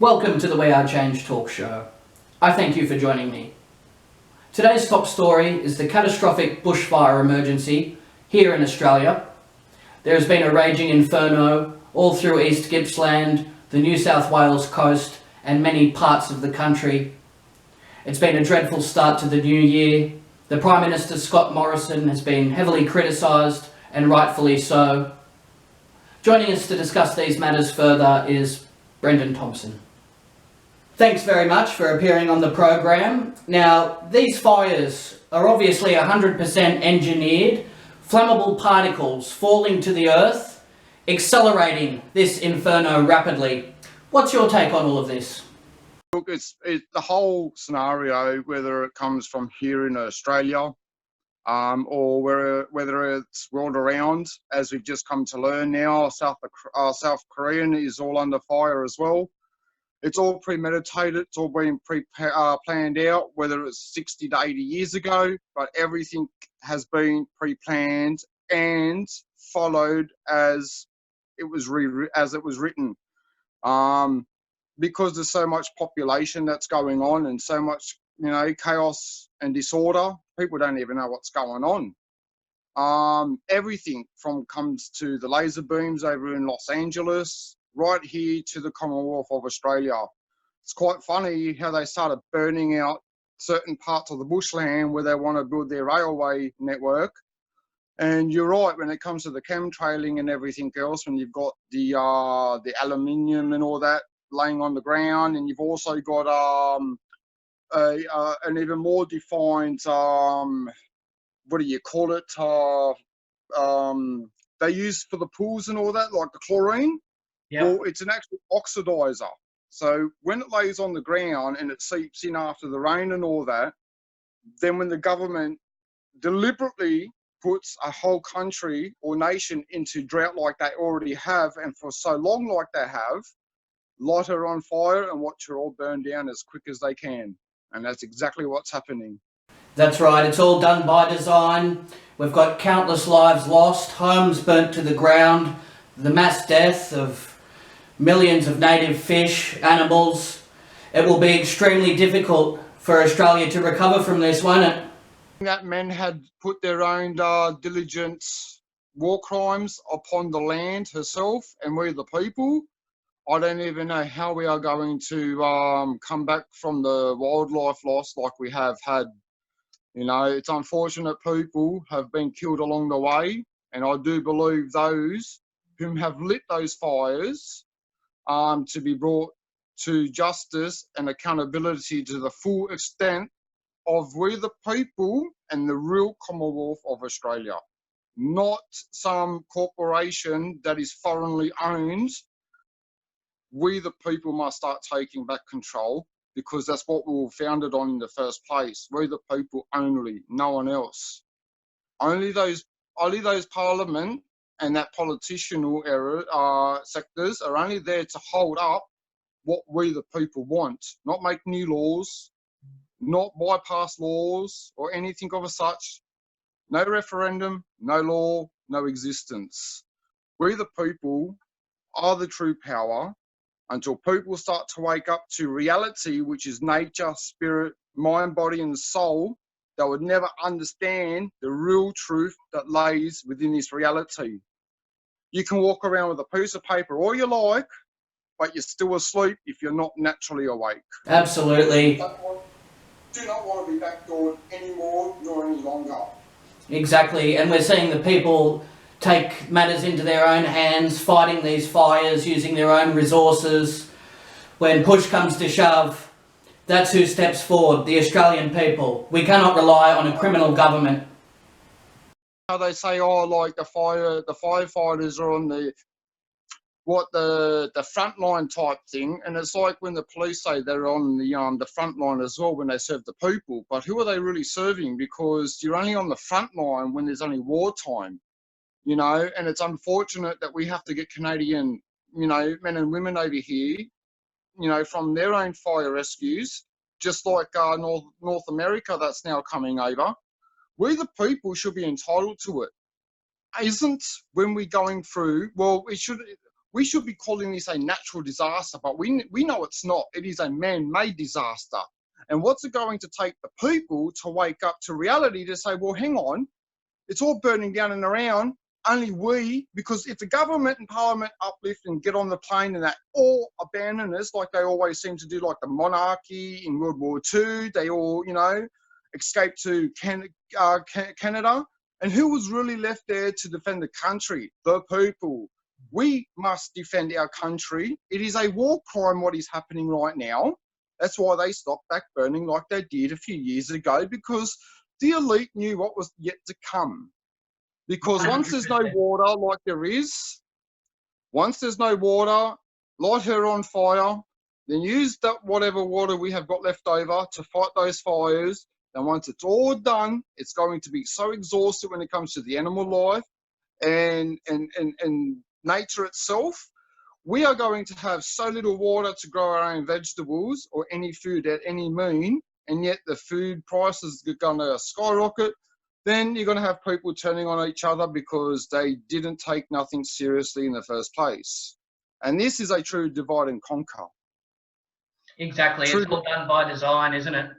Welcome to the We Are Change talk show. I thank you for joining me. Today's top story is the catastrophic bushfire emergency here in Australia. There has been a raging inferno all through East Gippsland, the New South Wales coast and many parts of the country. It's been a dreadful start to the new year. The Prime Minister Scott Morrison has been heavily criticised, and rightfully so. Joining us to discuss these matters further is Brendan Thompson. Thanks very much for appearing on the program. Now, these fires are obviously 100% engineered, flammable particles falling to the earth, accelerating this inferno rapidly. What's your take on all of this? Look, it's the whole scenario, whether it comes from here in Australia or whether it's world around, as we've just come to learn now, South Korean is all under fire as well. It's all premeditated, it's all been planned out, whether it's 60 to 80 years ago, but everything has been pre-planned and followed as it was written. Because there's so much population that's going on and so much, chaos and disorder, people don't even know what's going on. Everything comes to the laser beams over in Los Angeles, right here to the Commonwealth of Australia. It's quite funny how they started burning out certain parts of the bushland where they want to build their railway network. And you're right, when it comes to the chemtrailing and everything else, when you've got the aluminium and all that laying on the ground, and you've also got an even more defined, what do you call it, they use for the pools and all that, like the chlorine. Yeah. Well, it's an actual oxidizer. So when it lays on the ground and it seeps in after the rain and all that, then when the government deliberately puts a whole country or nation into drought like they already have, and for so long like they have, light her on fire and watch her all burn down as quick as they can. And that's exactly what's happening. That's right, it's all done by design. We've got countless lives lost, homes burnt to the ground, the mass death of millions of native fish, animals. It will be extremely difficult for Australia to recover from this, won't it? That men had put their own diligent war crimes upon the land herself, and we the people. I don't even know how we are going to come back from the wildlife loss like we have had. It's unfortunate people have been killed along the way, and I do believe those whom have lit those fires to be brought to justice and accountability to the full extent of we the people and the real Commonwealth of Australia, not some corporation that is foreignly owned. We the people must start taking back control, because that's what we were founded on in the first place. We the people only, no one else. Only those parliament and that politicianal sectors are only there to hold up what we the people want, not make new laws, not bypass laws or anything of such. No referendum, no law, no existence. We the people are the true power. Until people start to wake up to reality, which is nature, spirit, mind, body and soul, they would never understand the real truth that lays within this reality. You can walk around with a piece of paper all you like, but you're still asleep if you're not naturally awake. Absolutely. Do not want to be backdoored anymore nor any longer. Exactly, and we're seeing the people take matters into their own hands, fighting these fires, using their own resources. When push comes to shove, that's who steps forward, the Australian people. We cannot rely on a criminal government. They say, like the firefighters are on the frontline type thing, and it's like when the police say they're on the front line as well when they serve the people. But who are they really serving? Because you're only on the front line when there's only wartime. And it's unfortunate that we have to get Canadian, men and women over here, from their own fire rescues, just like North America that's now coming over. We the people should be entitled to it. Isn't when we're going through, well, it should, we should be calling this a natural disaster, but we know it's not. It is a man-made disaster. And what's it going to take the people to wake up to reality to say, well, hang on, it's all burning down and around. Only we, because if the government and parliament uplift and get on the plane and they all abandon us like they always seem to do, like the monarchy in World War II, they all, escaped to Canada. And who was really left there to defend the country? The people. We must defend our country. It is a war crime what is happening right now. That's why they stopped back burning like they did a few years ago, because the elite knew what was yet to come. Because once there's no water, like there is, once there's no water, light her on fire, then use that whatever water we have got left over to fight those fires. And once it's all done, it's going to be so exhausted when it comes to the animal life and nature itself. We are going to have so little water to grow our own vegetables or any food at any mean, and yet the food prices are going to skyrocket. Then you're going to have people turning on each other because they didn't take nothing seriously in the first place. And this is a true divide and conquer. Exactly. It's all done by design, isn't it?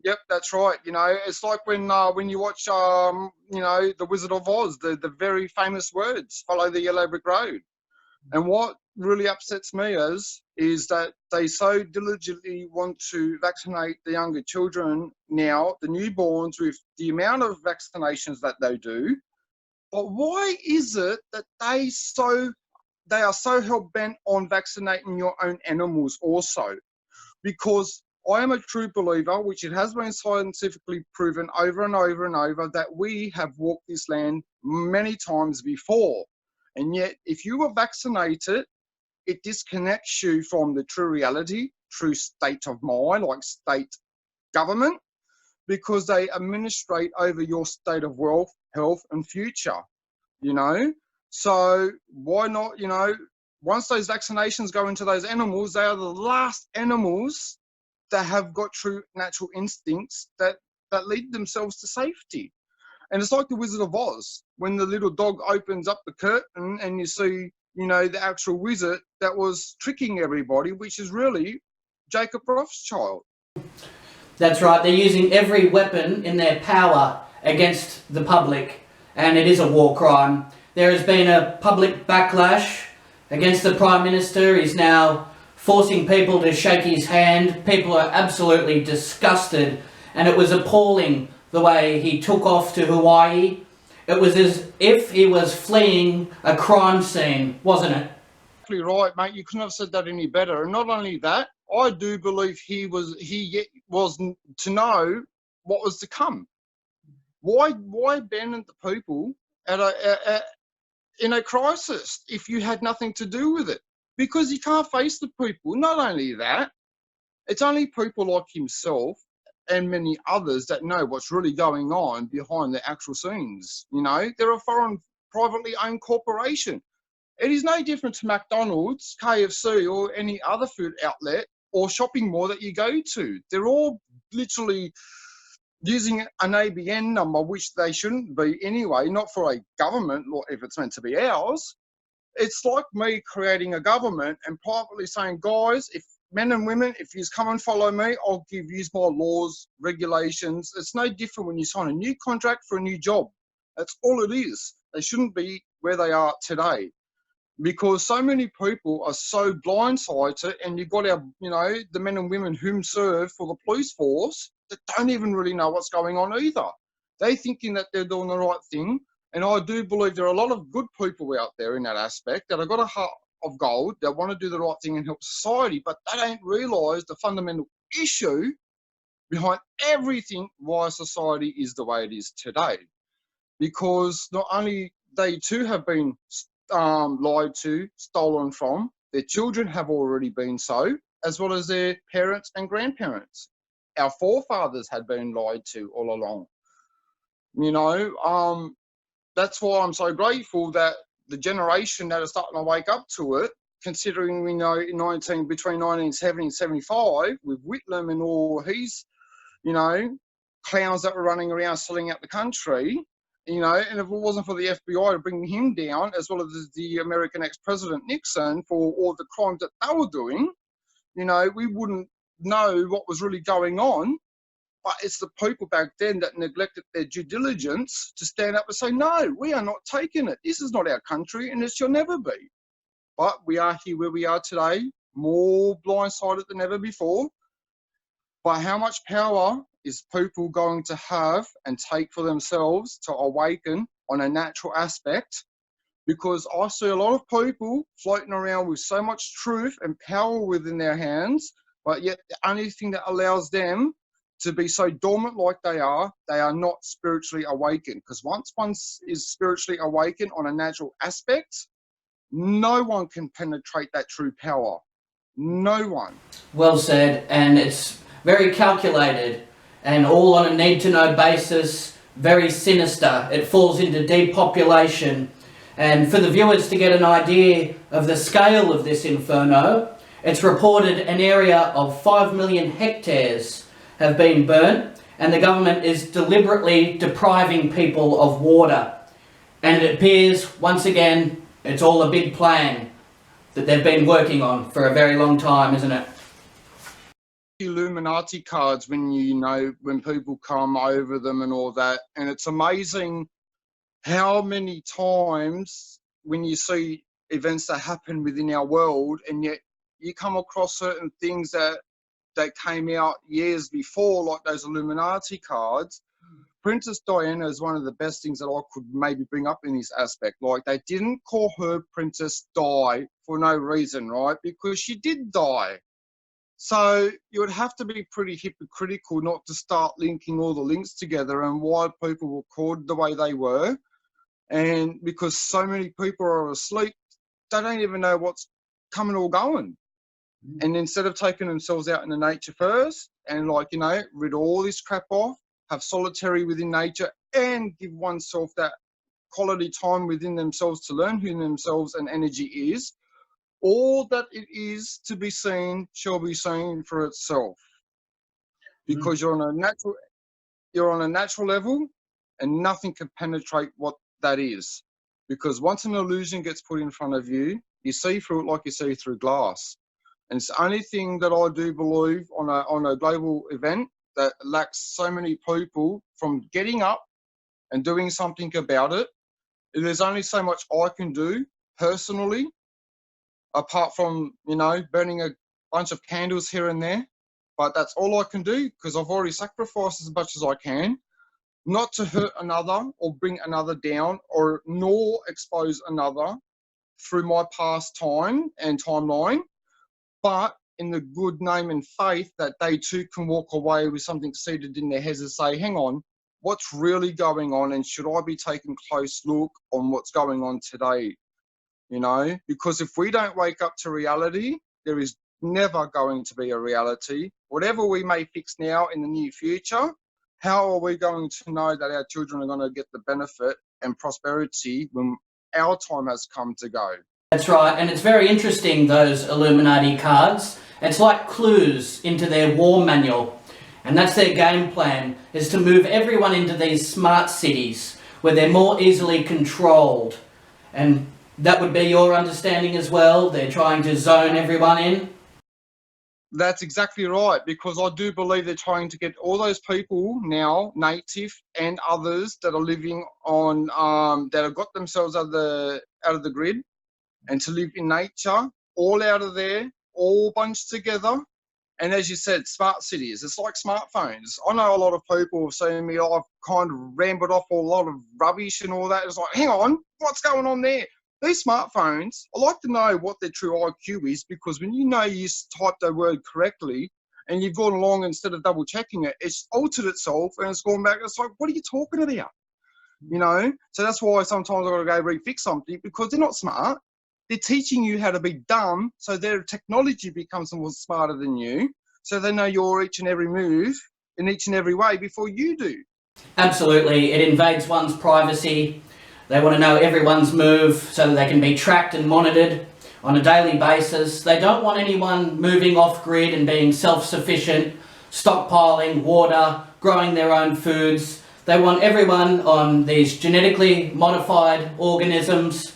Yep, that's right. It's like when you watch, The Wizard of Oz, the very famous words, follow the yellow brick road. And what really upsets me is that they so diligently want to vaccinate the younger children now, the newborns, with the amount of vaccinations that they do. But why is it that they are so hell-bent on vaccinating your own animals also? Because I am a true believer, which it has been scientifically proven over and over and over, that we have walked this land many times before. And yet, if you are vaccinated, it disconnects you from the true reality, true state of mind, like state government, because they administrate over your state of wealth, health, and future, So why not, once those vaccinations go into those animals, they are the last animals that have got true natural instincts that lead themselves to safety. And it's like the Wizard of Oz, when the little dog opens up the curtain and you see, the actual wizard that was tricking everybody, which is really Jacob Rothschild. That's right. They're using every weapon in their power against the public, and it is a war crime. There has been a public backlash against the Prime Minister. He's now forcing people to shake his hand. People are absolutely disgusted, and it was appalling the way he took off to Hawaii. It was as if he was fleeing a crime scene, wasn't it? Exactly right, mate. You couldn't have said that any better. And not only that, I do believe he was to know what was to come. Why abandon the people in a crisis if you had nothing to do with it? Because you can't face the people. Not only that, it's only people like himself and many others that know what's really going on behind the actual scenes. They're a foreign privately owned corporation. It is no different to McDonald's, KFC, or any other food outlet or shopping mall that you go to. They're all literally using an ABN number, which they shouldn't be anyway, not for a government, or if it's meant to be ours. It's like me creating a government and privately saying, guys, if men and women, if you come and follow me, I'll give you more laws, regulations. It's no different when you sign a new contract for a new job. That's all it is. They shouldn't be where they are today, because so many people are so blindsided, and you've got the men and women whom serve for the police force that don't even really know what's going on either. They're thinking that they're doing the right thing. And I do believe there are a lot of good people out there in that aspect that have got a heart of gold, that want to do the right thing and help society, but they don't realise the fundamental issue behind everything why society is the way it is today. Because not only they too have been lied to, stolen from, their children have already been so, as well as their parents and grandparents. Our forefathers had been lied to all along. That's why I'm so grateful that the generation that are starting to wake up to it, considering we know between 1970 and 75, with Whitlam and all his, clowns that were running around selling out the country, You know, and if it wasn't for the FBI to bring him down, as well as the American ex-president Nixon, for all the crimes that they were doing, you know, we wouldn't know what was really going on. But it's the people back then that neglected their due diligence to stand up and say, no, we are not taking it. This is not our country, and it shall never be. But we are here where we are today, more blindsided than ever before. But how much power is people going to have and take for themselves to awaken on a natural aspect? Because I see a lot of people floating around with so much truth and power within their hands, but yet the only thing that allows them to be so dormant like they are not spiritually awakened. Because once one is spiritually awakened on a natural aspect, no one can penetrate that true power. No one. Well said, and it's very calculated and all on a need-to-know basis, very sinister. It falls into depopulation. And for the viewers to get an idea of the scale of this inferno, it's reported an area of 5 million hectares have been burnt, and the government is deliberately depriving people of water. And it appears, once again, it's all a big plan that they've been working on for a very long time, isn't it? Illuminati cards, when when people come over them and all that, and it's amazing how many times when you see events that happen within our world, and yet you come across certain things that came out years before, like those Illuminati cards. Princess Diana is one of the best things that I could maybe bring up in this aspect. Like, they didn't call her Princess Di for no reason, right? Because she did die. So you would have to be pretty hypocritical not to start linking all the links together and why people were called the way they were. And because so many people are asleep, they don't even know what's coming or going. And instead of taking themselves out into nature first and, like, you know, rid all this crap off, have solitary within nature and give oneself that quality time within themselves to learn who themselves and energy is, all that it is to be seen shall be seen for itself. Because you're on a natural level, and nothing can penetrate what that is. Because once an illusion gets put in front of you, you see through it like you see through glass. And it's the only thing that I do believe on a global event that lacks so many people from getting up and doing something about it. There's only so much I can do personally, apart from, you know, burning a bunch of candles here and there. But that's all I can do, because I've already sacrificed as much as I can, not to hurt another or bring another down, or nor expose another through my past time and timeline, but in the good name and faith that they too can walk away with something seated in their heads and say, hang on, what's really going on, and should I be taking a close look on what's going on today? You know, because if we don't wake up to reality, there is never going to be a reality. Whatever we may fix now in the near future, how are we going to know that our children are going to get the benefit and prosperity when our time has come to go? That's right, and it's very interesting, those Illuminati cards. It's like clues into their war manual, and that's their game plan, is to move everyone into these smart cities where they're more easily controlled. And that would be your understanding as well? They're trying to zone everyone in? That's exactly right, because I do believe they're trying to get all those people now, native and others that are living on, that have got themselves out of the grid, and to live in nature, all out of there, all bunched together. And as you said, smart cities, it's like smartphones. I know a lot of people have seen me, I've kind of rambled off a lot of rubbish and all that. It's like, hang on, what's going on there? These smartphones, I like to know what their true IQ is, because when you typed a word correctly and you've gone along instead of double checking it, it's altered itself and it's gone back. It's like, what are you talking about? You know? So that's why sometimes I've got to go refix something, because they're not smart. They're teaching you how to be dumb, so their technology becomes more smarter than you, so they know your each and every move in each and every way before you do. Absolutely. It invades one's privacy. They want to know everyone's move so that they can be tracked and monitored on a daily basis. They don't want anyone moving off-grid and being self-sufficient, stockpiling water, growing their own foods. They want everyone on these genetically modified organisms,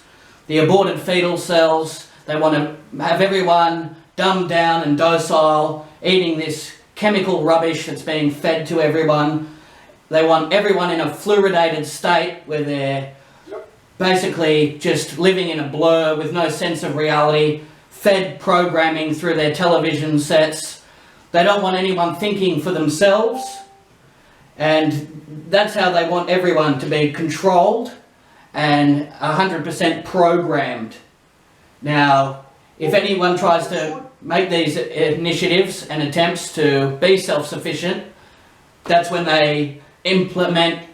the aborted fetal cells. They want to have everyone dumbed down and docile, eating this chemical rubbish that's being fed to everyone. They want everyone in a fluoridated state where they're basically just living in a blur with no sense of reality, fed programming through their television sets. They don't want anyone thinking for themselves, and that's how they want everyone to be controlled and 100% programmed. Now, if anyone tries to make these initiatives and attempts to be self-sufficient, that's when they implement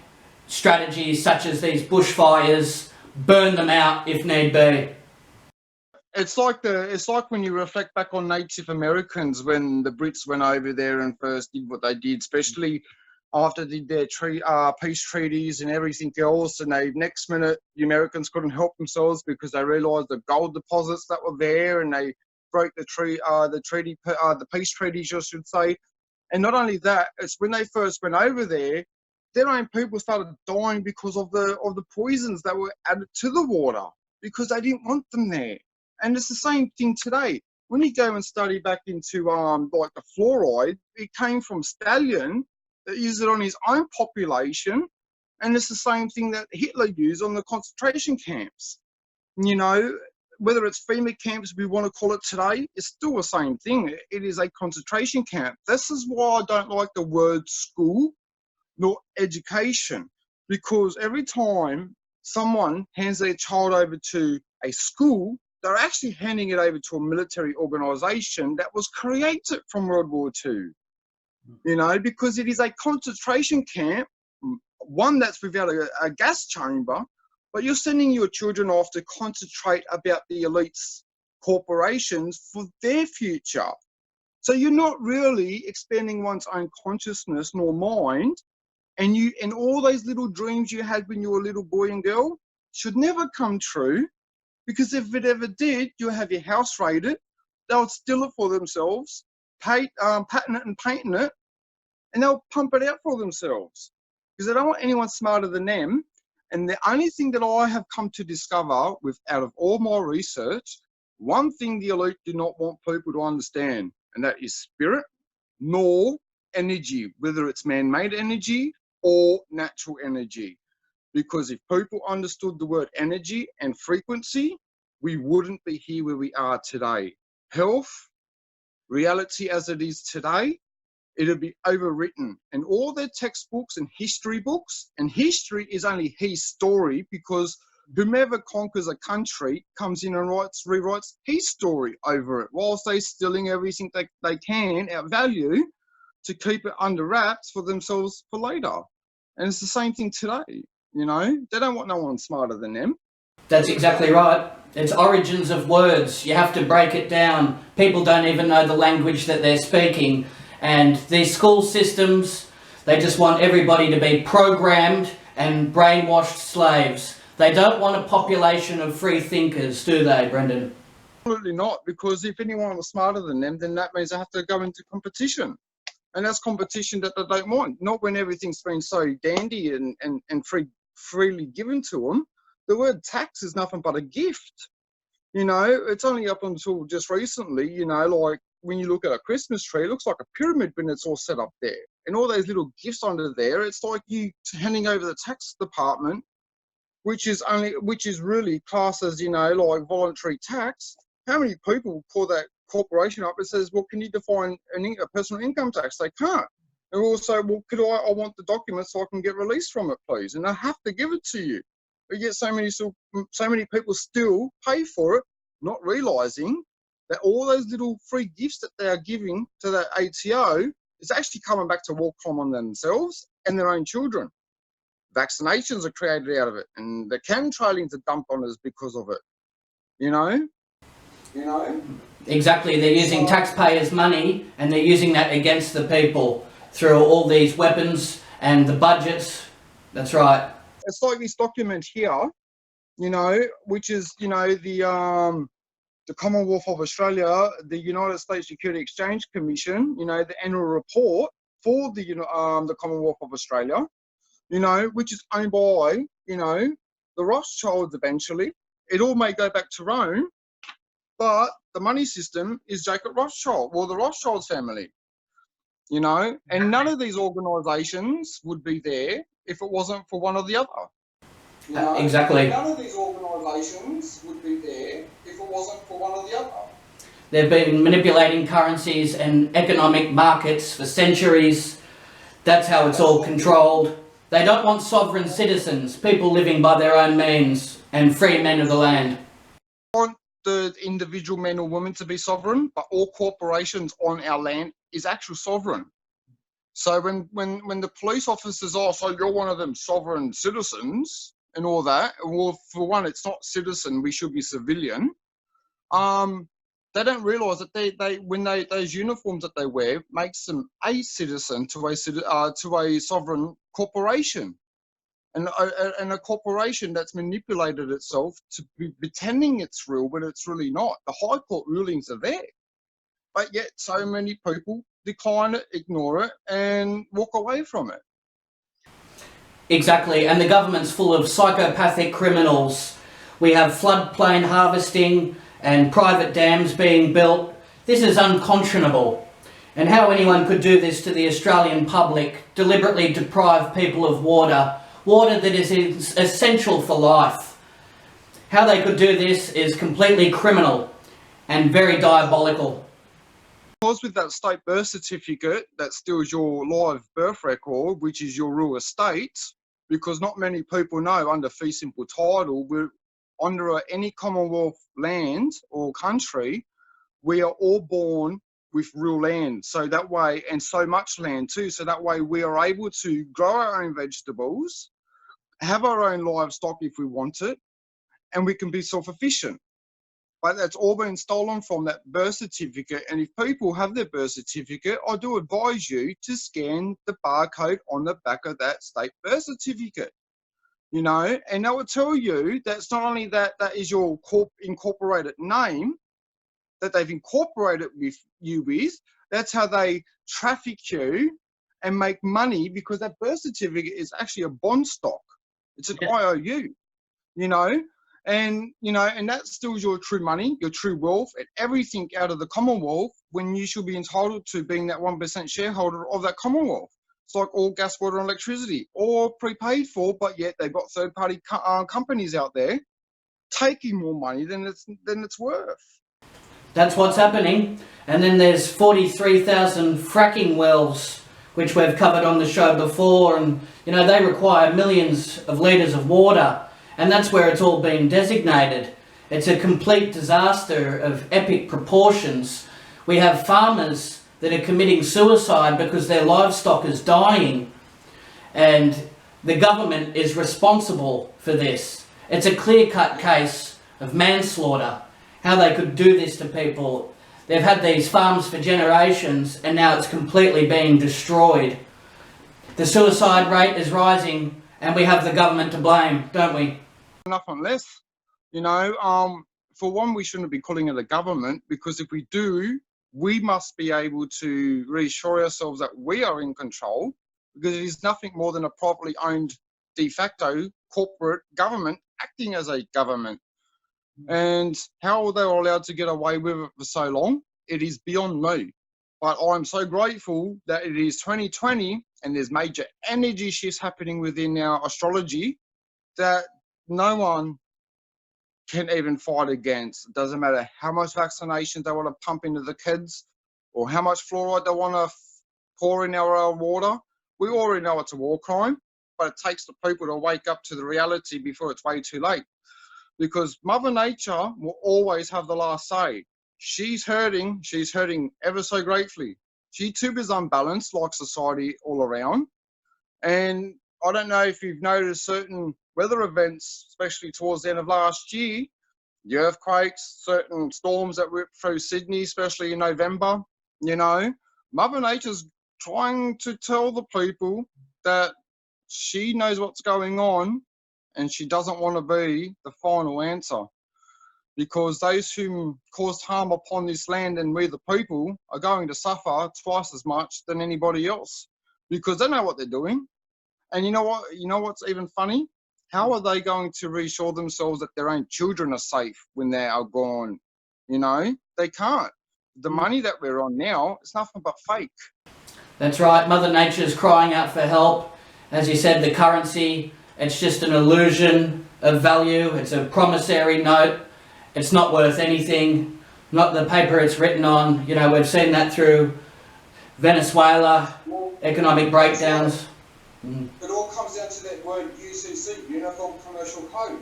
strategies such as these bushfires, burn them out if need be. It's like when you reflect back on Native Americans when the Brits went over there and first did what they did, especially after they did their peace treaties and everything else, and they next minute the Americans couldn't help themselves because they realised the gold deposits that were there, and they broke the peace treaties, I should say. And not only that, it's when they first went over there, their own people started dying because of the poisons that were added to the water because they didn't want them there. And it's the same thing today. When you go and study back into like the fluoride, it came from stallion that used it on his own population, and it's the same thing that Hitler used on the concentration camps. You know, whether it's FEMA camps we want to call it today, it's still the same thing. It is a concentration camp. This is why I don't like the word school nor education, because every time someone hands their child over to a school, they're actually handing it over to a military organisation that was created from World War II. You know, because it is a concentration camp, one that's without a gas chamber, but you're sending your children off to concentrate about the elites, corporations for their future. So you're not really expanding one's own consciousness nor mind, and all those little dreams you had when you were a little boy and girl should never come true, because if it ever did, you'll have your house raided, they'll steal it for themselves, patent it and patent it, and they'll pump it out for themselves because they don't want anyone smarter than them. And the only thing that I have come to discover out of all my research, one thing the elite do not want people to understand, and that is spirit nor energy, whether it's man-made energy or natural energy. Because if people understood the word energy and frequency, we wouldn't be here where we are today. Health, reality as it is today, it'll be overwritten. And all their textbooks and history books, and history is only his story, because whomever conquers a country comes in and rewrites his story over it, whilst they're stealing everything they can at value to keep it under wraps for themselves for later. And it's the same thing today. You know, they don't want no one smarter than them. That's exactly right. It's origins of words. You have to break it down. People don't even know the language that they're speaking. And these school systems, they just want everybody to be programmed and brainwashed slaves. They don't want a population of free thinkers, do they, Brendan? Absolutely not, because if anyone was smarter than them, then that means they have to go into competition. And that's competition that they don't want. Not when everything's been so dandy and freely given to them. The word tax is nothing but a gift. You know, it's only up until just recently, you know, like when you look at a Christmas tree, it looks like a pyramid when it's all set up there. And all those little gifts under there, it's like you handing over the tax department, which is really classed as, you know, like voluntary tax. How many people call that corporation up and says, well, can you define a personal income tax? They can't. And also, well, I want the document so I can get released from it, please. And I have to give it to you. But yet so many people still pay for it, not realising that all those little free gifts that they are giving to that ATO is actually coming back to war crime on themselves and their own children. Vaccinations are created out of it, and the chemtrailings are dumped on us because of it. You know? Exactly. They're using taxpayers' money, and they're using that against the people through all these weapons and the budgets. That's right. It's like this document here, you know, which is, you know, the Commonwealth of Australia, the United States Security Exchange Commission, you know, the annual report for the Commonwealth of Australia. you know, which is owned by, you know, the Rothschilds eventually. It all may go back to Rome, but the money system is Jacob Rothschild, or the Rothschilds family, you know, and none of these organisations would be there if it wasn't for one or the other. You know, Exactly. none of these organisations would be there if it wasn't for one or the other. They've been manipulating currencies and economic markets for centuries. That's how it's all controlled. They don't want sovereign citizens, people living by their own means, and free men of the land. Want the individual man or woman to be sovereign, but all corporations on our land is actual sovereign. So when the police officers are, so you're one of them sovereign citizens and all that, well, for one, it's not citizen, we should be civilian. They don't realise that those uniforms that they wear makes them a citizen to a sovereign corporation, and a corporation that's manipulated itself to be pretending it's real, but it's really not. The High Court rulings are there, but yet so many people decline it, ignore it, and walk away from it. Exactly, and the government's full of psychopathic criminals. We have floodplain harvesting and private dams being built. This is unconscionable. And how anyone could do this to the Australian public, deliberately deprive people of water that is essential for life. How they could do this is completely criminal and very diabolical. Because with that state birth certificate, that steals your live birth record, which is your real estate, because not many people know under fee simple title, we're under any Commonwealth land or country, we are all born with real land. So that way, and so much land too, so that way we are able to grow our own vegetables, have our own livestock if we want it, and we can be self-efficient. But that's all been stolen from that birth certificate. And if people have their birth certificate, I do advise you to scan the barcode on the back of that state birth certificate. You know, and that will tell you that's not only that is your incorporated name that they've incorporated with you with, that's how they traffic you and make money, because that birth certificate is actually a bond stock. It's an IOU, you know, and that steals your true money, your true wealth, and everything out of the Commonwealth when you should be entitled to being that 1% shareholder of that Commonwealth. It's like all gas, water, and electricity, all prepaid for, but yet they've got third-party companies out there taking more money than it's worth. That's what's happening. And then there's 43,000 fracking wells, which we've covered on the show before, and you know they require millions of litres of water, and that's where it's all been designated. It's a complete disaster of epic proportions. We have farmers that are committing suicide because their livestock is dying, and the government is responsible for this. It's a clear-cut case of manslaughter, how they could do this to people. They've had these farms for generations and now it's completely being destroyed. The suicide rate is rising and we have the government to blame, don't we? Nothing less. You know, for one, we shouldn't be calling it a government, because if we do, we must be able to reassure ourselves that we are in control, because it is nothing more than a properly owned de facto corporate government acting as a government. And how they were allowed to get away with it for so long, it is beyond me. But I'm so grateful that it is 2020 and there's major energy shifts happening within our astrology that no one can even fight against. It doesn't matter how much vaccinations they want to pump into the kids or how much fluoride they want to pour in our water. We already know it's a war crime, but it takes the people to wake up to the reality before it's way too late. Because Mother Nature will always have the last say. She's hurting ever so gratefully. She too is unbalanced like society all around. And I don't know if you've noticed certain weather events, especially towards the end of last year, the earthquakes, certain storms that ripped through Sydney, especially in November, you know, Mother Nature's trying to tell the people that she knows what's going on and she doesn't want to be the final answer. Because those who caused harm upon this land and we the people are going to suffer twice as much than anybody else. Because they know what they're doing. And you know what? You know what's even funny? How are they going to reassure themselves that their own children are safe when they are gone? You know, they can't. The money that we're on now is nothing but fake. That's right, Mother Nature's crying out for help. As you said, the currency, it's just an illusion of value. It's a promissory note. It's not worth anything. Not the paper it's written on. You know, we've seen that through Venezuela, economic breakdowns. It all comes down to that word UCC, Uniform Commercial Code.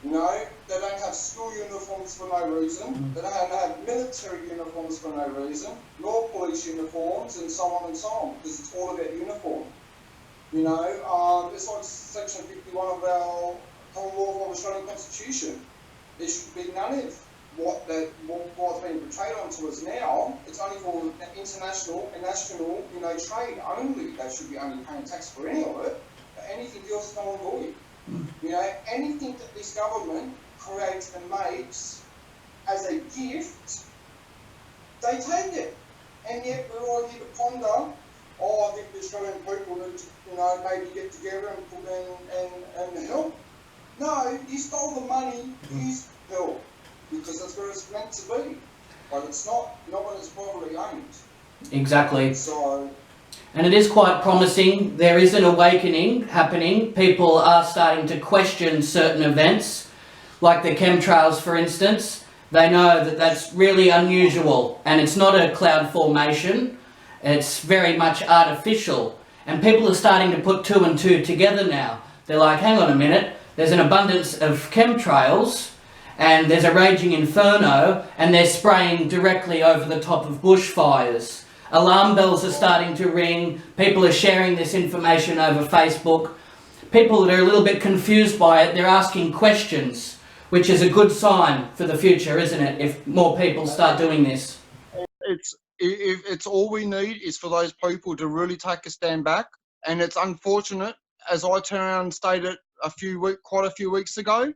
You know, they don't have school uniforms for no reason. They don't have military uniforms for no reason, nor police uniforms, and so on and so on, because it's all about uniform. You know, it's like Section 51 of our Common Law of Australian Constitution. There should be none of what's being portrayed onto us now. It's only for international and national, you know, trade only. They should be only paying tax for any of it. But anything else is null and void. You know, anything that this government creates and makes as a gift, they take it. And yet we're all here to ponder, I think the Australian people need to, you know, maybe get together and put in and help. No, you stole the money, use help. Because that's where it's meant to be. But it's not when it's properly owned. Exactly. So, and it is quite promising. There is an awakening happening. People are starting to question certain events, like the chemtrails, for instance. They know that that's really unusual, and it's not a cloud formation. It's very much artificial. And people are starting to put two and two together now. They're like, hang on a minute, there's an abundance of chemtrails, and there's a raging inferno, and they're spraying directly over the top of bushfires. Alarm bells are starting to ring. People are sharing this information over Facebook. People that are a little bit confused by it, they're asking questions, which is a good sign for the future, isn't it? If more people start doing this. It's all we need is for those people to really take a stand back. And it's unfortunate, as I turned around and stated quite a few weeks ago,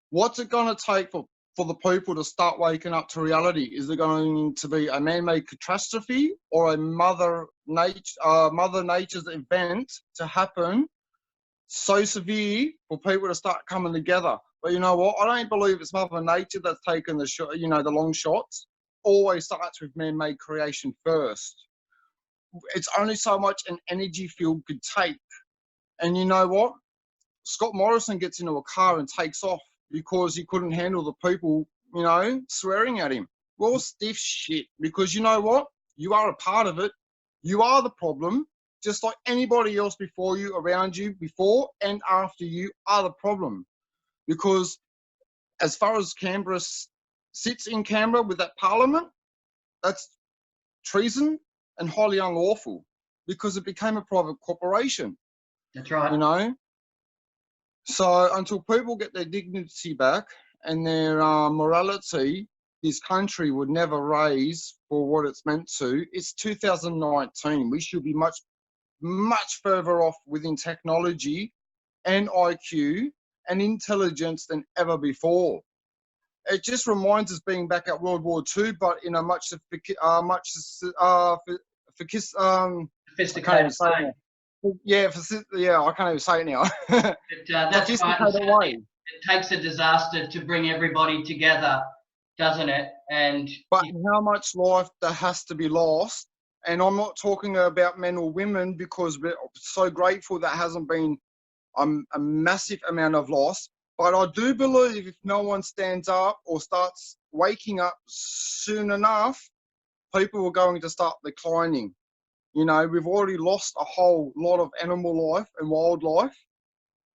what's it going to take for the people to start waking up to reality? Is it going to be a man-made catastrophe or a Mother Nature's event to happen so severe for people to start coming together? But you know what? I don't believe it's Mother Nature that's taken the long shots. Always starts with man-made creation first. It's only so much an energy field could take. And you know what? Scott Morrison gets into a car and takes off because he couldn't handle the people, you know, swearing at him. Well, stiff shit. Because you know what? You are a part of it. You are the problem. Just like anybody else before you, around you, before and after you are the problem. Because as far as Canberra sits in Canberra with that parliament, that's treason and highly unlawful because it became a private corporation. That's right. You know? So until people get their dignity back and their morality, this country would never raise for what it's meant to. It's 2019. We should be much, much further off within technology and IQ and intelligence than ever before. It just reminds us being back at World War II, but in a much Sophisticated way. Yeah, I can't even say it now. That's right. It takes a disaster to bring everybody together, doesn't it? But how much life that has to be lost? And I'm not talking about men or women because we're so grateful that hasn't been a massive amount of loss. But I do believe if no one stands up or starts waking up soon enough, people are going to start declining. You know, we've already lost a whole lot of animal life and wildlife.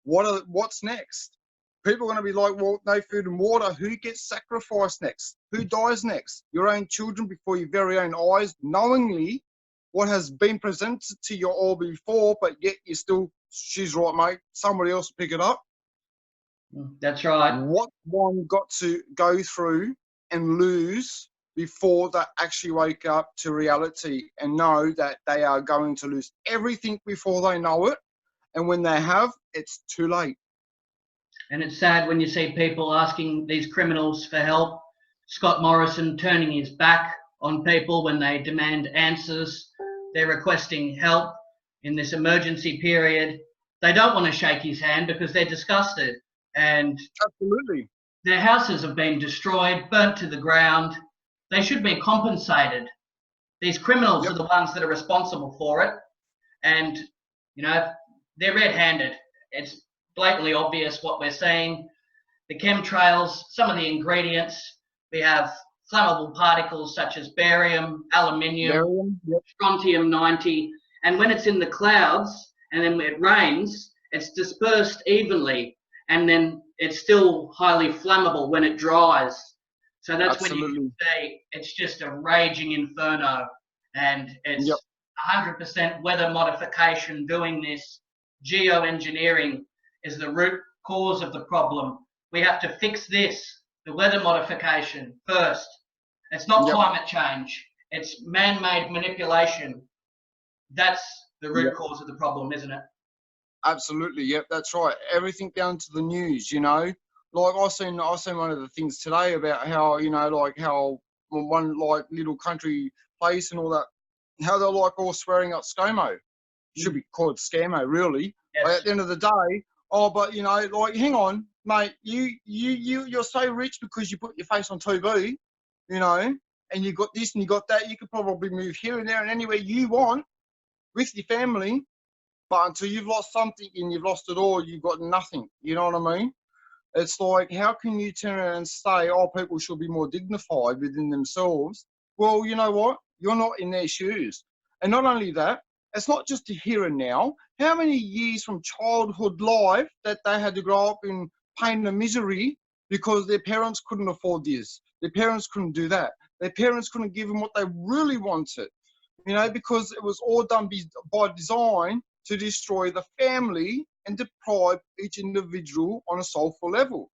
What's next? People are going to be like, well, no food and water. Who gets sacrificed next? Who dies next? Your own children before your very own eyes, knowingly what has been presented to you all before, but yet you still, she's right, mate, somebody else will pick it up. That's right. What one got to go through and lose before they actually wake up to reality and know that they are going to lose everything before they know it. And when they have, it's too late. And it's sad when you see people asking these criminals for help. Scott Morrison turning his back on people when they demand answers. They're requesting help in this emergency period. they don't want to shake his hand because they're disgusted, and Absolutely. their houses have been destroyed, burnt to the ground. They should be compensated. These criminals Yep. are the ones that are responsible for it, and you know they're red-handed. It's blatantly obvious what we're seeing. The chemtrails, some of the ingredients. We have flammable particles such as barium, aluminium, Barium. Yep. strontium 90, and when it's in the clouds and then it rains, it's dispersed evenly, and then it's still highly flammable when it dries. So that's when you Absolutely. can say it's just a raging inferno, and it's Yep. 100% weather modification doing this. Geoengineering is the root cause of the problem. We have to fix this, the weather modification, first. It's not Yep. climate change, it's man-made manipulation. That's the root Yep. cause of the problem, isn't it? Absolutely. Yep. That's right. Everything down to the news. You know, like I seen one of the things today about how, you know, like how one like little country place and all that, how they're like all swearing up ScoMo. Should be called Scamo, really. But Yes. at the end of the day, oh, but you know, like, hang on, mate, you're so rich because you put your face on TV, you know, and you got this and you got that. You could probably move here and there and anywhere you want with your family, but until you've lost something and you've lost it all, you've got nothing. You know what I mean? It's like, how can you turn around and say, oh, people should be more dignified within themselves? Well, you know what? You're not in their shoes. And not only that, it's not just the here and now. How many years from childhood life that they had to grow up in pain and misery because their parents couldn't afford this, their parents couldn't do that, their parents couldn't give them what they really wanted, you know, because it was all done by design to destroy the family and deprive each individual on a soulful level.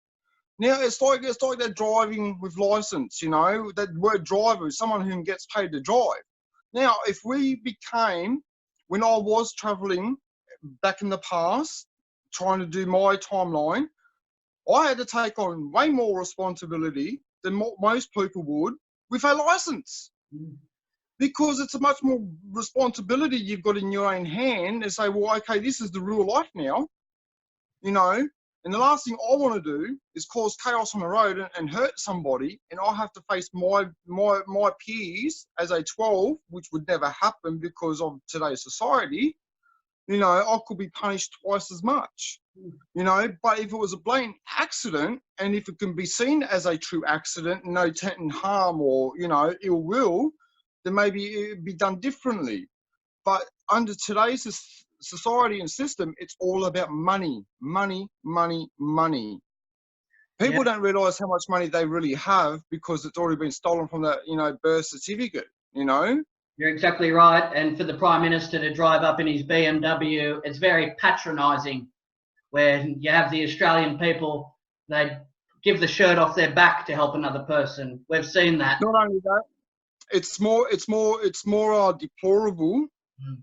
Now it's like they're driving with license, you know, that word driver is someone who gets paid to drive. Now, if we became, when I was traveling back in the past, trying to do my timeline, I had to take on way more responsibility than most people would with a license. Because it's a much more responsibility you've got in your own hand and say, well, okay, this is the real life now, you know, and the last thing I want to do is cause chaos on the road and hurt somebody, and I have to face my peers as a 12, which would never happen because of today's society. You know, I could be punished twice as much, you know, but if it was a blatant accident and if it can be seen as a true accident, no intent and harm or, you know, ill will, then maybe it'd be done differently. But under today's society and system, it's all about money, money, money, money. People don't realise how much money they really have because it's already been stolen from that, you know, birth certificate, you know? You're exactly right. And for the Prime Minister to drive up in his BMW, it's very patronising, where you have the Australian people, they give the shirt off their back to help another person. We've seen that. Not only that, it's more deplorable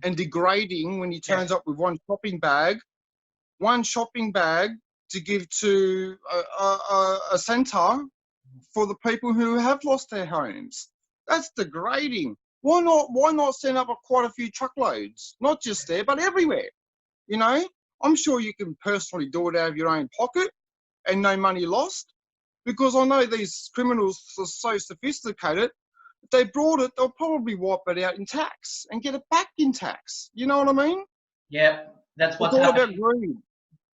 and degrading when he turns up with one shopping bag to give to a centre for the people who have lost their homes. That's degrading. Why not send up quite a few truckloads? Not just there, but everywhere. You know, I'm sure you can personally do it out of your own pocket and no money lost, because I know these criminals are so sophisticated. If they brought it, they'll probably wipe it out in tax and get it back in tax. You know what I mean? Yep, that's what's It's all happening. about greed.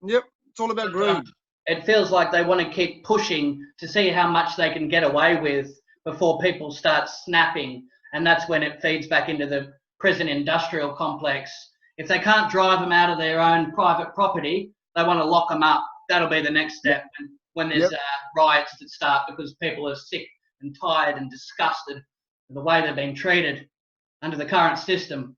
Yep, it's all about greed. It feels like they want to keep pushing to see how much they can get away with before people start snapping. And that's when it feeds back into the prison industrial complex. If they can't drive them out of their own private property, they want to lock them up. That'll be the next step when there's riots that start because people are sick and tired and disgusted with the way they've been treated under the current system.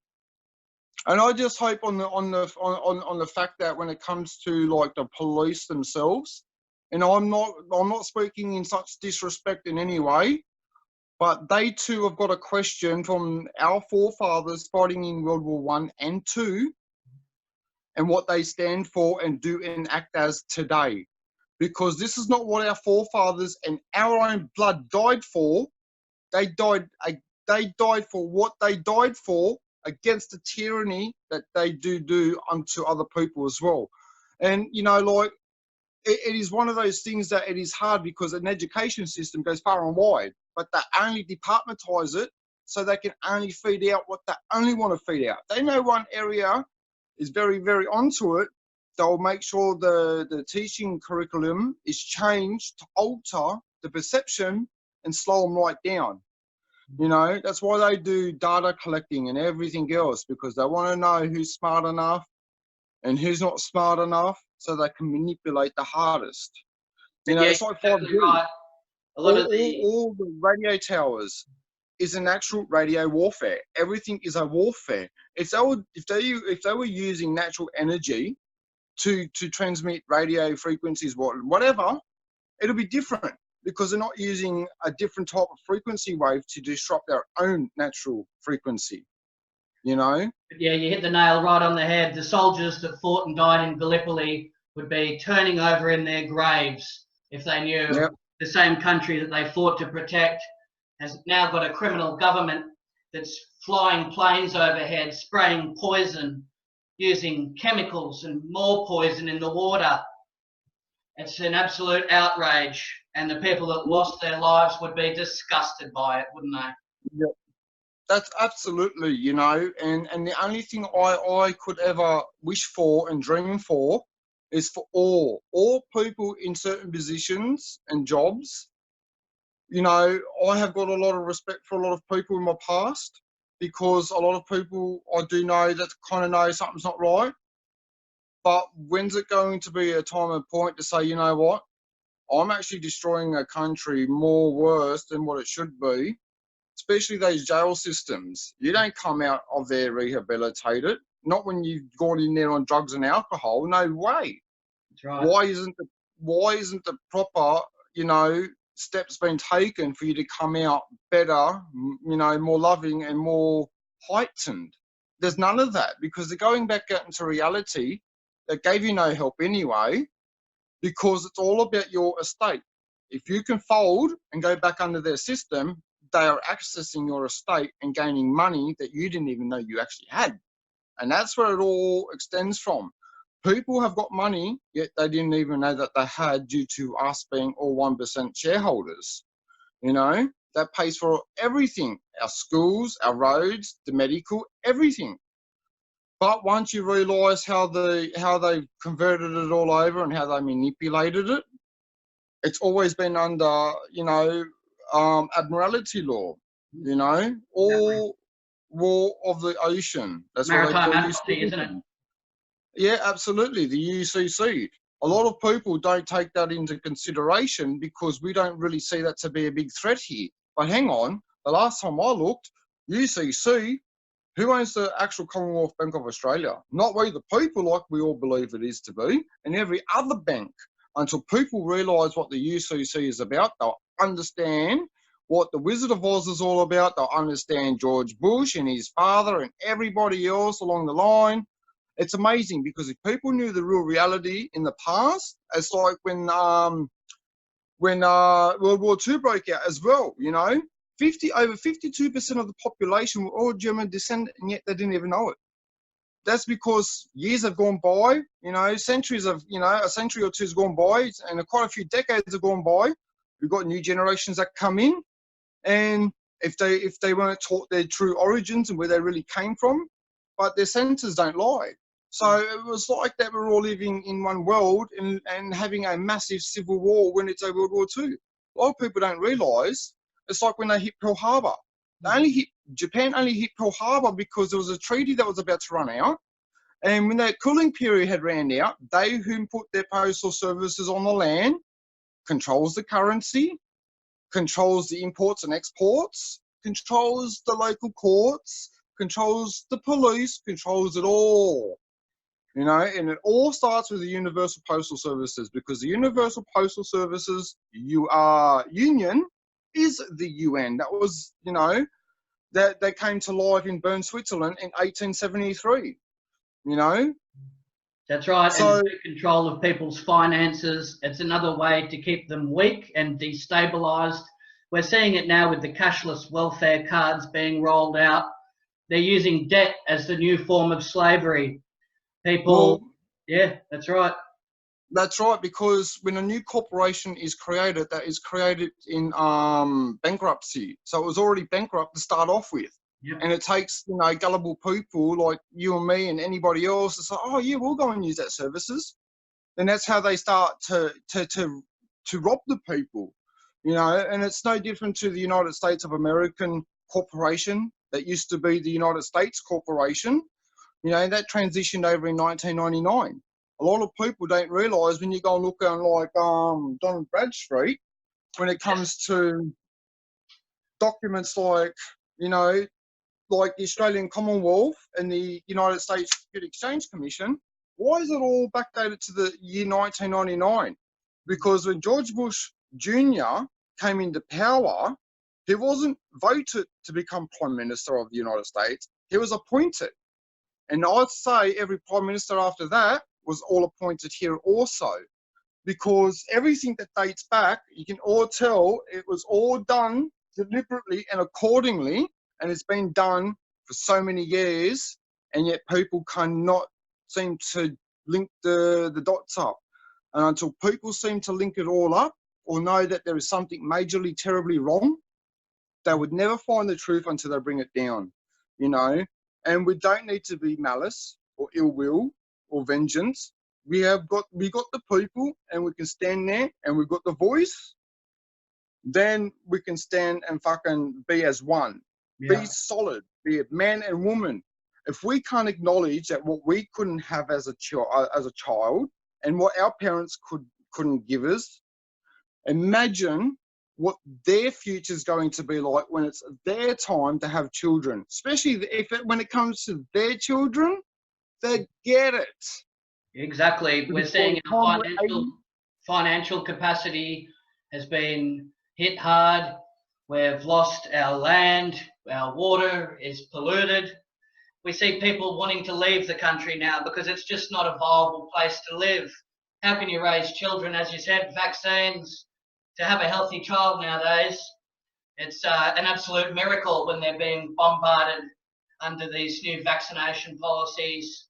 And I just hope on the fact that when it comes to like the police themselves, and I'm not speaking in such disrespect in any way, but they too have got a question from our forefathers fighting in World War I and II, and what they stand for and do and act as today. Because this is not what our forefathers and our own blood died for. They died for what they died for against the tyranny that they do unto other people as well. And, you know, like, it is one of those things that it is hard because an education system goes far and wide, but they only departmentise it so they can only feed out what they only want to feed out. They know one area is very, very onto it. They'll make sure the teaching curriculum is changed to alter the perception and slow them right down. You know, that's why they do data collecting and everything else, because they want to know who's smart enough and who's not smart enough so they can manipulate the hardest. You know, Yeah, it's like exactly 5G. right. A lot of the All the radio towers is an actual radio warfare. Everything is a warfare. If they were using natural energy to transmit radio frequencies, whatever, it'll be different because they're not using a different type of frequency wave to disrupt their own natural frequency. You know? Yeah, you hit the nail right on the head. The soldiers that fought and died in Gallipoli would be turning over in their graves if they knew Yep. the same country that they fought to protect has now got a criminal government that's flying planes overhead, spraying poison, using chemicals and more poison in the water. It's an absolute outrage, and the people that lost their lives would be disgusted by it, wouldn't they? Yep. That's absolutely, you know, and the only thing I could ever wish for and dream for is for all people in certain positions and jobs. You know, I have got a lot of respect for a lot of people in my past because a lot of people I do know that kind of know something's not right. But when's it going to be a time and point to say, you know what, I'm actually destroying a country more worse than what it should be, especially those jail systems. You don't come out of there rehabilitated, not when you've gone in there on drugs and alcohol. No way. That's right. Why isn't the proper, you know, steps been taken for you to come out better, you know, more loving and more heightened? There's none of that because they're going back out into reality that gave you no help anyway, because it's all about your estate. If you can fold and go back under their system, they are accessing your estate and gaining money that you didn't even know you actually had. And that's where it all extends from. People have got money, yet they didn't even know that they had due to us being all 1% shareholders. You know, that pays for everything, our schools, our roads, the medical, everything. But once you realise how they've converted it all over and how they manipulated it, it's always been under, you know, admiralty law, you know, all law of the ocean. That's what they Maritime call admiralty, isn't it? Yeah, absolutely, the UCC. A lot of people don't take that into consideration because we don't really see that to be a big threat here. But hang on, the last time I looked, UCC, who owns the actual Commonwealth Bank of Australia? Not we the people like we all believe it is to be, and every other bank. Until people realise what the UCC is about, they'll understand what the Wizard of Oz is all about. They'll understand George Bush and his father and everybody else along the line. It's amazing because if people knew the real reality in the past, it's like when World War II broke out as well, you know, over 52% of the population were all German descent, and yet they didn't even know it. That's because years have gone by, you know, centuries of, you know, a century or two has gone by, and quite a few decades have gone by. We've got new generations that come in, and if they weren't taught their true origins and where they really came from, but their senses don't lie. So it was like that we're all living in one world and having a massive civil war when it's a World War II. A lot of people don't realise it's like when they hit Pearl Harbor. Japan only hit Pearl Harbor because there was a treaty that was about to run out. And when that cooling period had ran out, they who put their postal services on the land controls the currency, controls the imports and exports, controls the local courts, controls the police, controls it all. You know, and it all starts with the Universal Postal Services, because the Universal Postal Services union is the UN. That was, you know, that they came to life in Bern, Switzerland in 1873, you know. That's right. So, and control of people's finances. It's another way to keep them weak and destabilised. We're seeing it now with the cashless welfare cards being rolled out. they're using debt as the new form of slavery. People, Well, yeah, that's right. that's right, because when a new corporation is created, that is created in bankruptcy. So it was already bankrupt to start off with. Yep. And it takes, gullible people like you and me and anybody else to say, oh yeah, we'll go and use that services. And that's how they start to rob the people. And it's no different to the United States of American corporation that used to be the United States Corporation. That transitioned over in 1999. A lot of people don't realise when you go and look on like Don Bradstreet, when it comes to documents like, like the Australian Commonwealth and the United States Security Exchange Commission, why is it all backdated to the year 1999? Because when George Bush Jr. came into power, he wasn't voted to become Prime Minister of the United States. He was appointed. And I'd say every Prime Minister after that was all appointed here also. Because everything that dates back, you can all tell it was all done deliberately and accordingly, and it's been done for so many years, and yet people cannot seem to link the dots up. And until people seem to link it all up or know that there is something majorly terribly wrong, they would never find the truth until they bring it down, And we don't need to be malice or ill will or vengeance. We got the people, and we can stand there, and we've got the voice. Then we can stand and fucking be as one. Yeah. Be solid. Be a man and woman. If we can't acknowledge that what we couldn't have as a child, and what our parents couldn't give us, imagine what their future is going to be like when it's their time to have children. Especially when it comes to their children, they get it. Exactly. We're seeing our financial capacity has been hit hard. We've lost our land. Our water is polluted. We see people wanting to leave the country now because it's just not a viable place to live. How can you raise children, as you said, vaccines, to have a healthy child nowadays? It's an absolute miracle when they're being bombarded under these new vaccination policies.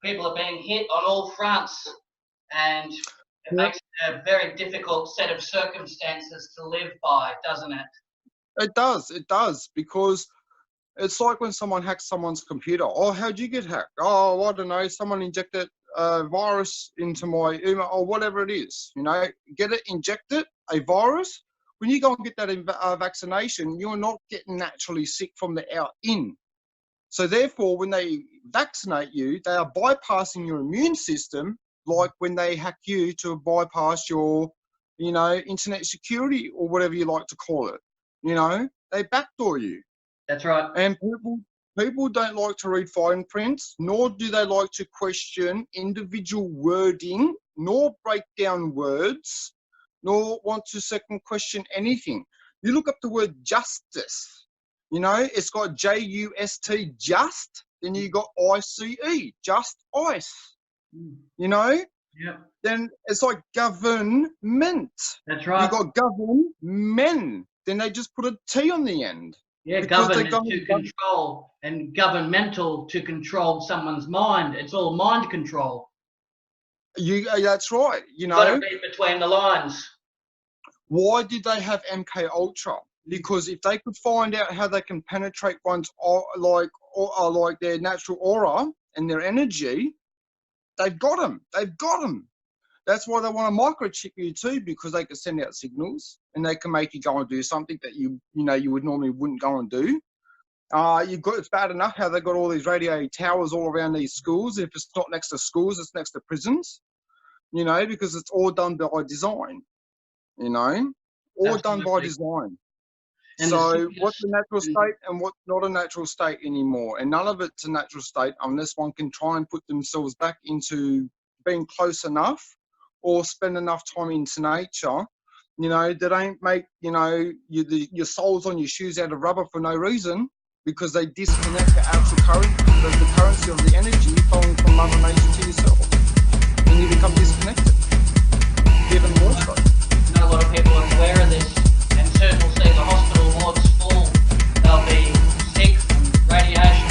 People are being hit on all fronts, and it makes it a very difficult set of circumstances to live by, doesn't it? It does, because it's like when someone hacks someone's computer. Oh, how'd you get hacked? Oh, I don't know, someone injected a virus into my email, or whatever it is. Get it injected, a virus. When you go and get that vaccination, you're not getting naturally sick from the out in. So therefore, when they vaccinate you, they are bypassing your immune system, like when they hack you to bypass your, internet security, or whatever you like to call it. They backdoor you. That's right. And people don't like to read fine prints, nor do they like to question individual wording, nor break down words, nor want to second question anything. You look up the word justice. It's got J-U-S-T, just, then you got I-C-E, just ice. Yeah. Then it's like government. That's right. You got government, then they just put a T on the end. Yeah, government to control, and governmental to control someone's mind. It's all mind control. That's right. You've got to read between the lines. Why did they have MK Ultra? Because if they could find out how they can penetrate one's like their natural aura and their energy, they've got them. They've got them. That's why they want to microchip you too, because they can send out signals and they can make you go and do something that you would normally wouldn't go and do. It's bad enough how they've got all these radio towers all around these schools. If it's not next to schools, it's next to prisons. Because it's all done by design. All done by design. And so what's a natural state and what's not a natural state anymore? And none of it's a natural state unless one can try and put themselves back into being close enough or spend enough time into nature, that ain't make, your soles on your shoes out of rubber for no reason, because they disconnect the actual the currency of the energy flowing from Mother Nature to yourself. And you become disconnected. Even more so. Not a lot of people are aware of this, and soon we'll see the hospital wards full. They'll be sick from radiation.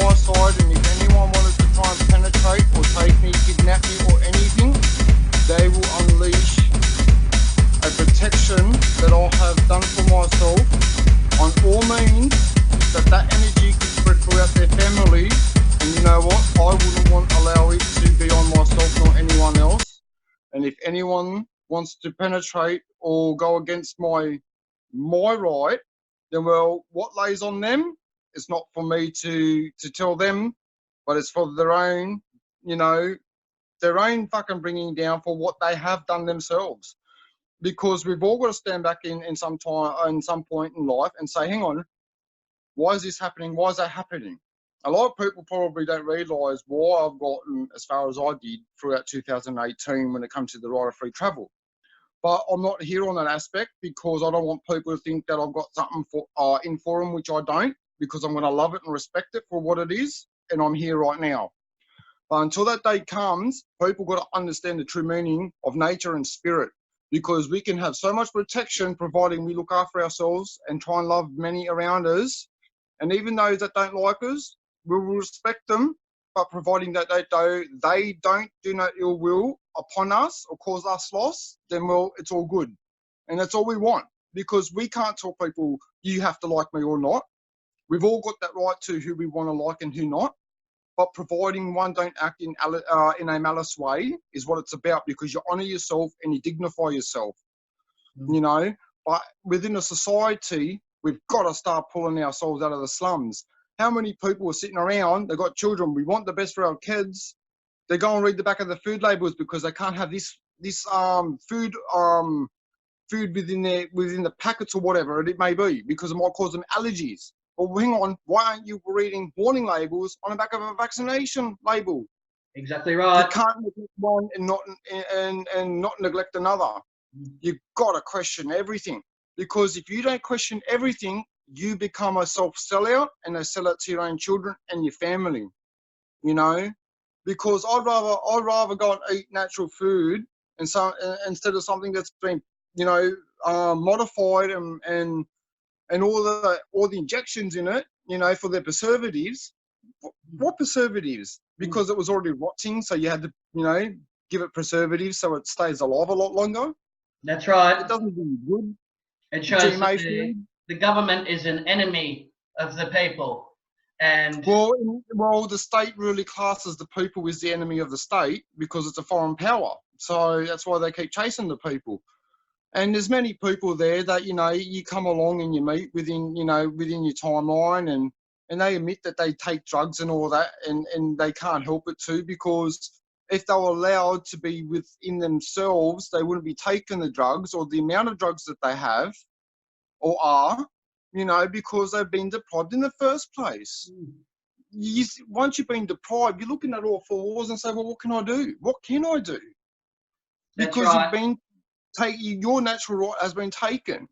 my side, and if anyone wanted to try and penetrate or take me, kidnap me or anything, they will unleash a protection that I have done for myself on all means, that energy could spread throughout their family. And you know what? I wouldn't want to allow it to be on myself nor anyone else. And if anyone wants to penetrate or go against my right, then well, what lays on them is not for me to tell them, but it's for their own, you know, their own fucking bringing down for what they have done themselves. Because we've all got to stand back in some time, in some point in life, and say, hang on, why is this happening? Why is that happening? A lot of people probably don't realise why I've gotten as far as I did throughout 2018 when it comes to the right of free travel. But I'm not here on that aspect because I don't want people to think that I've got something in for them, which I don't, because I'm going to love it and respect it for what it is, and I'm here right now. But until that day comes, people got to understand the true meaning of nature and spirit, because we can have so much protection providing we look after ourselves and try and love many around us. And even those that don't like us, we will respect them, but providing that they don't do no ill will upon us or cause us loss, then well, it's all good. And that's all we want, because we can't tell people you have to like me or not. We've all got that right to who we want to like and who not. But providing one don't act in a malice way is what it's about, because you honour yourself and you dignify yourself, you know. But within a society, we've got to start pulling ourselves out of the slums. How many people are sitting around, they've got children, we want the best for our kids, they go and read the back of the food labels because they can't have this food within the packets or whatever it may be, because it might cause them allergies. Well, hang on, why aren't you reading warning labels on the back of a vaccination label? Exactly right. You can't neglect one and not neglect another. You've got to question everything, because if you don't question everything, you become a self-sellout, and they sell it to your own children and your family, you know. Because I'd rather go and eat natural food instead of something that's been, you know, modified and all the injections in it, you know, for their preservatives. What preservatives? Because it was already rotting, so you had to, you know, give it preservatives so it stays alive a lot longer. That's right. It doesn't do good. It shows that food. the government is an enemy of the people. And well, the state really classes the people as the enemy of the state because it's a foreign power. So that's why they keep chasing the people. And there's many people there that, you know, you come along and you meet within your timeline, and they admit that they take drugs and all that, and they can't help it too, because if they were allowed to be within themselves, they wouldn't be taking the drugs or the amount of drugs that they have or are, you know, because they've been deprived in the first place. Once you've been deprived, you're looking at all four walls and say, well, what can I do? What can I do? Because you've been your natural right has been taken.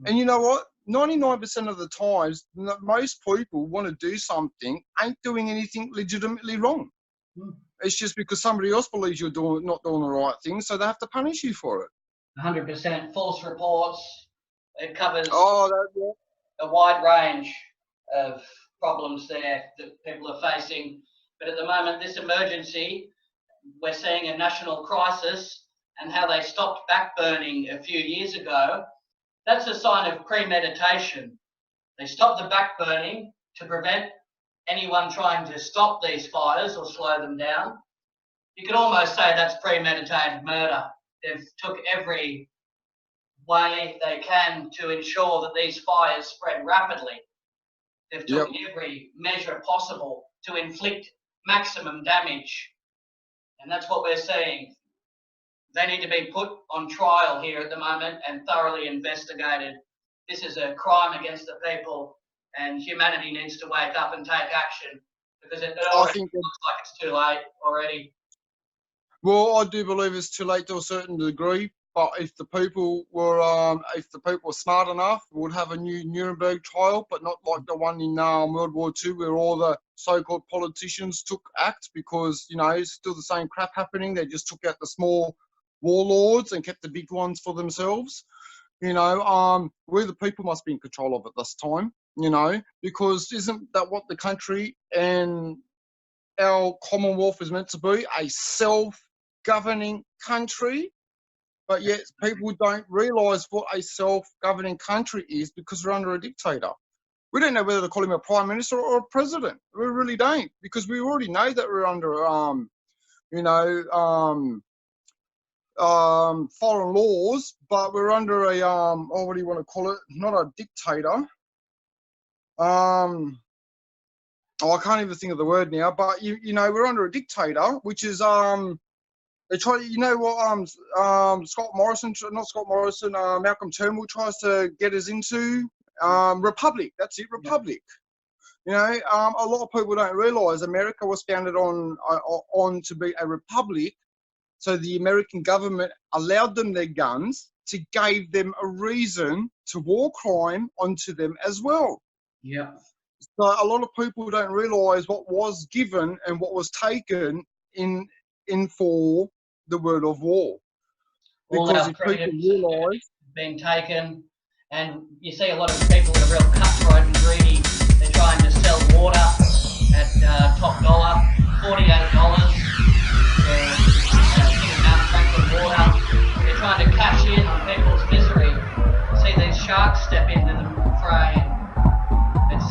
And you know what? 99% of the times, most people want to do something, ain't doing anything legitimately wrong. It's just because somebody else believes you're not doing the right thing, so they have to punish you for it. 100% false reports. It covers a wide range of problems there that people are facing. But at the moment, this emergency, we're seeing a national crisis, and how they stopped backburning a few years ago, that's a sign of premeditation. They stopped the backburning to prevent anyone trying to stop these fires or slow them down. You could almost say that's premeditated murder. They've took every way they can to ensure that these fires spread rapidly. They've took every measure possible to inflict maximum damage. And that's what we're seeing. They need to be put on trial here at the moment and thoroughly investigated. This is a crime against the people, and humanity needs to wake up and take action, because it already looks like it's too late already. Well, I do believe it's too late to a certain degree, but if the people were smart enough, we would have a new Nuremberg trial, but not like the one in World War II, where all the so-called politicians took act, because, you know, it's still the same crap happening. They just took out the small warlords and kept the big ones for themselves. You know, we the people must be in control of it this time. you know, because isn't that what the country and our Commonwealth is meant to be? A self-governing country? But yet people don't realise what a self-governing country is because we're under a dictator. We don't know whether to call him a prime minister or a president. We really don't, because we already know that we're under, you know, foreign laws, but we're under a, oh, what do you want to call it? Not a dictator. Oh, I can't even think of the word now, but you know, we're under a dictator, which is, they try, you know what, Scott Morrison, not Scott Morrison, Malcolm Turnbull tries to get us into, republic. That's it, republic. You know, a lot of people don't realise America was founded on to be a republic. So the American government allowed them their guns to give them a reason to war crime onto them as well. Yeah. So a lot of people don't realise what was given and what was taken in for the word of war. All Because our if people freedoms realise, being taken, and you see a lot of people that are real cutthroat and greedy. They're trying to sell water at top dollar, $48 for a Mount Franklin water. They're trying to cash in on people's misery. You see these sharks step into the fray. It's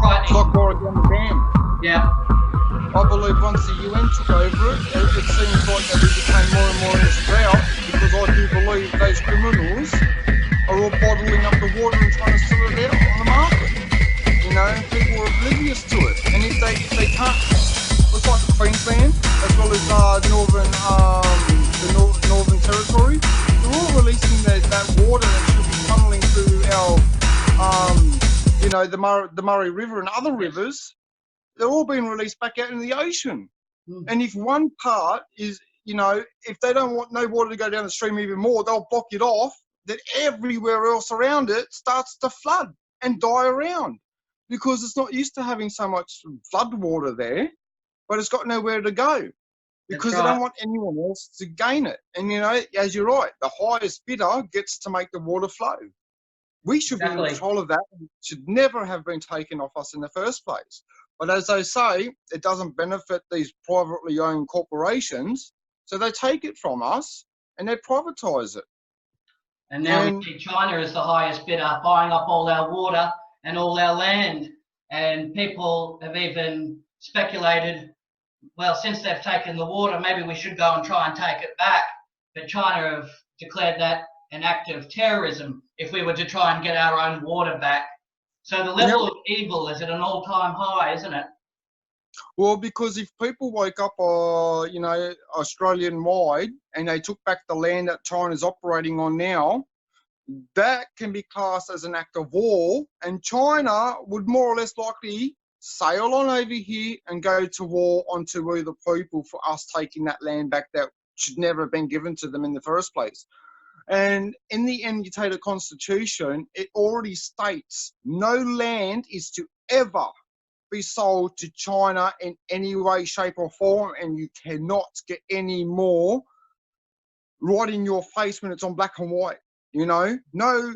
frightening. it's like Warwick on the Dam. Yeah. I believe once the UN took over it seems like that we became more and more in this drought, because I do believe those criminals are all bottling up the water and trying to sell it out on the market. You know, people are oblivious to it. And if they can't, it's like Queensland, as well as Northern Territory, they're all releasing that water that should be funneling through our, you know, the Murray River and other rivers. They're all being released back out in the ocean. And if one part is, you know, if they don't want no water to go down the stream even more, they'll block it off, that everywhere else around it starts to flood and die around, because it's not used to having so much flood water there, but it's got nowhere to go, because they don't want anyone else to gain it. And, you know, as you're right, the highest bidder gets to make the water flow. We should be in control of that. It should never have been taken off us in the first place. But as they say, it doesn't benefit these privately owned corporations, so they take it from us and they privatise it. And now we see China as the highest bidder, buying up all our water and all our land. And people have even speculated, well, since they've taken the water, maybe we should go and try and take it back. But China have declared that an act of terrorism if we were to try and get our own water back. So the level of evil is at an all-time high, isn't it? Well, because if people woke up, you know, Australian-wide, and they took back the land that China's operating on now, that can be classed as an act of war, and China would more or less likely sail on over here and go to war onto we the people for us taking that land back that should never have been given to them in the first place. And in the Annotated Constitution, it already states no land is to ever be sold to China in any way, shape or form, and you cannot get any more right in your face when it's on black and white. You know, no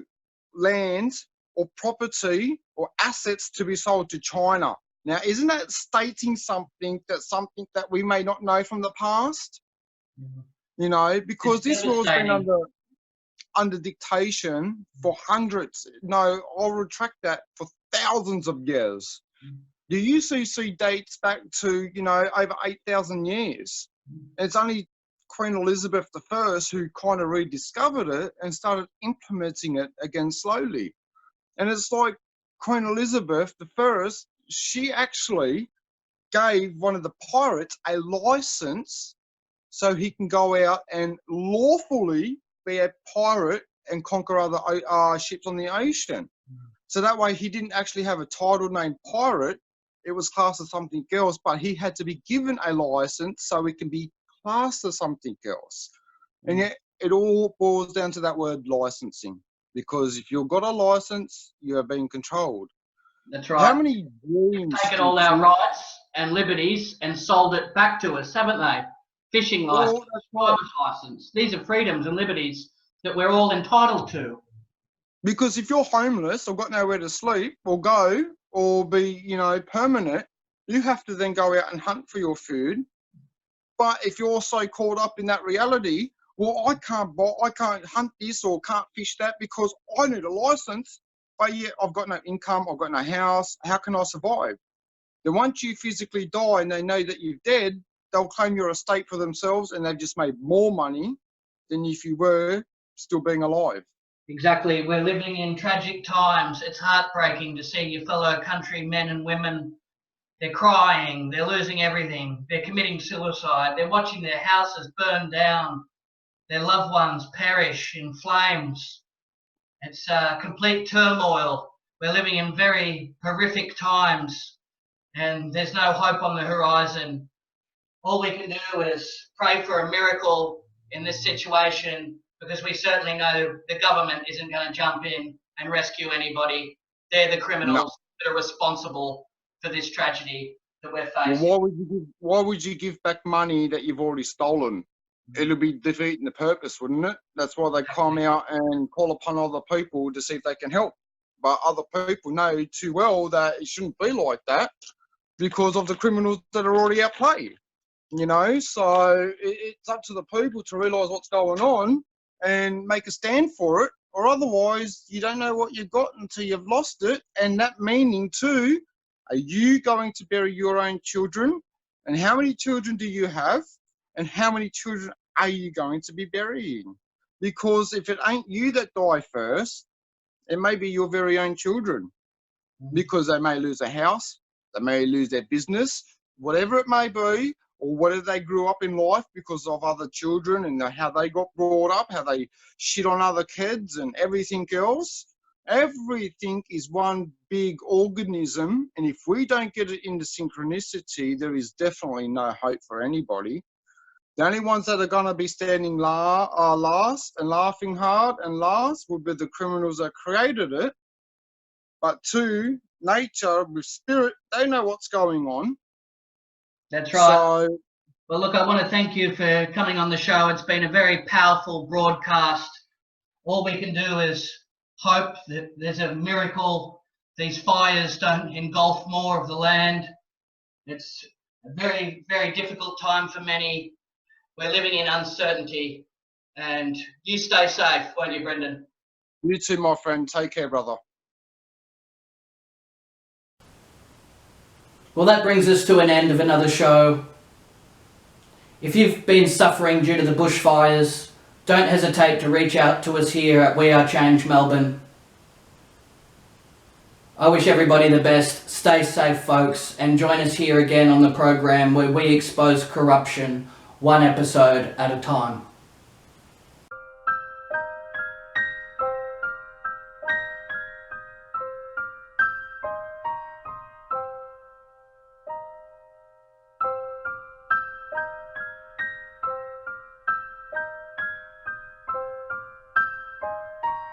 land or property or assets to be sold to China. Now, isn't that stating something that we may not know from the past? You know, because this law has been under dictation for hundreds, no, I'll retract that, for thousands of years. The UCC dates back to, you know, over 8,000 years. It's only Queen Elizabeth I who kind of rediscovered it and started implementing it again slowly. And it's like Queen Elizabeth I, she actually gave one of the pirates a license so he can go out and lawfully be a pirate and conquer other ships on the ocean. So that way he didn't actually have a title named pirate. It was classed as something else, but he had to be given a license so it can be classed as something else. And yet it all boils down to that word licensing, because if you've got a license, you are being controlled. That's right. How many dreams? Taken all our rights and liberties and sold it back to us, haven't they? Fishing license, driver's license. These are freedoms and liberties that we're all entitled to. Because if you're homeless or got nowhere to sleep or go or be, permanent, you have to then go out and hunt for your food. But if you're so caught up in that reality, well, I can't hunt this or can't fish that because I need a license, but yet I've got no income, I've got no house. How can I survive? Then once you physically die and they know that you're dead, they'll claim your estate for themselves and they've just made more money than if you were still being alive. Exactly. We're living in tragic times. It's heartbreaking to see your fellow countrymen and women. They're crying, they're losing everything, they're committing suicide, they're watching their houses burn down, their loved ones perish in flames. It's complete turmoil. We're living in very horrific times and there's no hope on the horizon. All we can do is pray for a miracle in this situation because we certainly know the government isn't going to jump in and rescue anybody. They're the criminals that are responsible for this tragedy that we're facing. Well, why would you give back money that you've already stolen? It'll be defeating the purpose, wouldn't it? That's why they come out and call upon other people to see if they can help. But other people know too well that it shouldn't be like that because of the criminals that are already at play. So it's up to the people to realise what's going on and make a stand for it, or otherwise you don't know what you've got until you've lost it. And that meaning too, are you going to bury your own children? And how many children do you have? And how many children are you going to be burying? Because if it ain't you that die first, it may be your very own children, because they may lose a house, they may lose their business, whatever it may be, or whether they grew up in life because of other children and how they got brought up, how they shit on other kids and everything else. Everything is one big organism, and if we don't get it into synchronicity, there is definitely no hope for anybody. The only ones that are going to be standing last and laughing hard and last will be the criminals that created it. But to nature, with spirit, they know what's going on. That's right. So, well, look, I want to thank you for coming on the show. It's been a very powerful broadcast. All we can do is hope that there's a miracle. These fires don't engulf more of the land. It's a very, very difficult time for many. We're living in uncertainty. And you stay safe, won't you, Brendan? You too, my friend. Take care, brother. Well, that brings us to an end of another show. If you've been suffering due to the bushfires, don't hesitate to reach out to us here at We Are Change Melbourne. I wish everybody the best. Stay safe, folks, and join us here again on the program where we expose corruption one episode at a time.